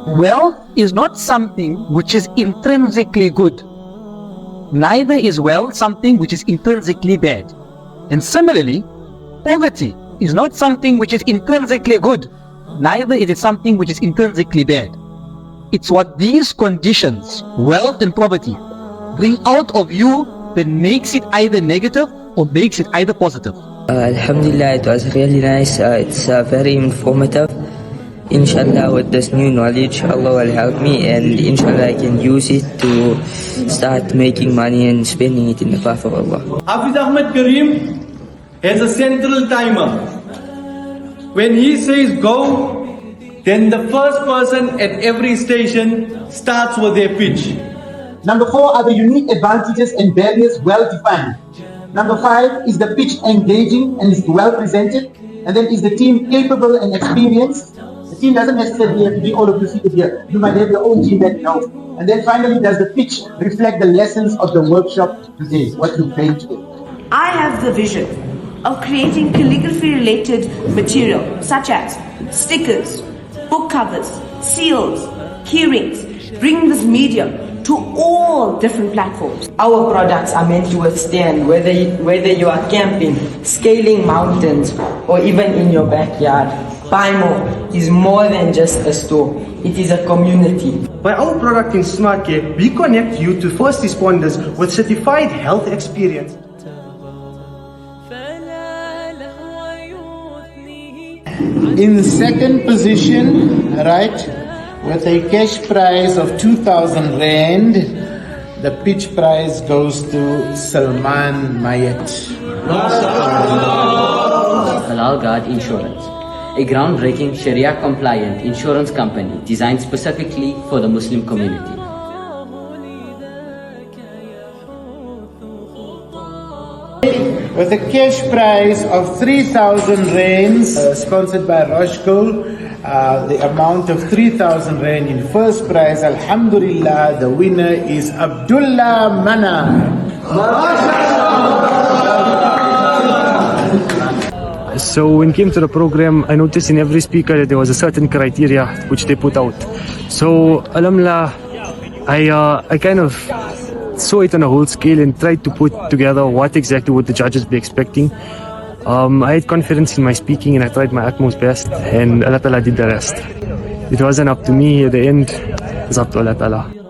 Wealth is not something which is intrinsically good. Neither is wealth something which is intrinsically bad. And similarly, poverty is not something which is intrinsically good. Neither is it something which is intrinsically bad. It's what these conditions, wealth and poverty, bring out of you that makes it either negative or makes it either positive. Alhamdulillah, it was really nice. It's very informative. Inshallah, with this new knowledge, Allah will help me, and inshallah I can use it to start making money and spending it in the path of Allah. Hafiz Ahmed Karim has a central timer. When he says go, then the first person at every station starts with their pitch. Number 4 are the unique advantages and barriers well defined. Number 5 is the pitch engaging and is well presented. And then is the team capable and experienced? The team doesn't necessarily have to be all of you seated here. You might have your own team that helps. And then finally, does the pitch reflect the lessons of the workshop today, what you came today? I have the vision of creating calligraphy related material such as stickers, book covers, seals, keyrings, bringing this medium to all different platforms. Our products are meant to withstand whether you are camping, scaling mountains, or even in your backyard. Buy More is more than just a store, it is a community. By our product in Smart Care, we connect you to first responders with certified health experience. In second position, right, with a cash prize of 2,000 Rand, the pitch prize goes to Salman Mayet. Halal Guard Insurance, a groundbreaking Sharia-compliant insurance company designed specifically for the Muslim community. With a cash prize of 3,000 Rands, sponsored by Roshko, the amount of 3,000 Rand in first prize, Alhamdulillah, the winner is Abdullah Mana. So when it came to the program, I noticed in every speaker that there was a certain criteria which they put out. So Alhamdulillah, I kind of saw it on a whole scale and tried to put together what exactly would the judges be expecting. I had confidence in my speaking and I tried my utmost best, and Allah Ta'ala did the rest. It wasn't up to me at the end, it was up to Allah Ta'ala.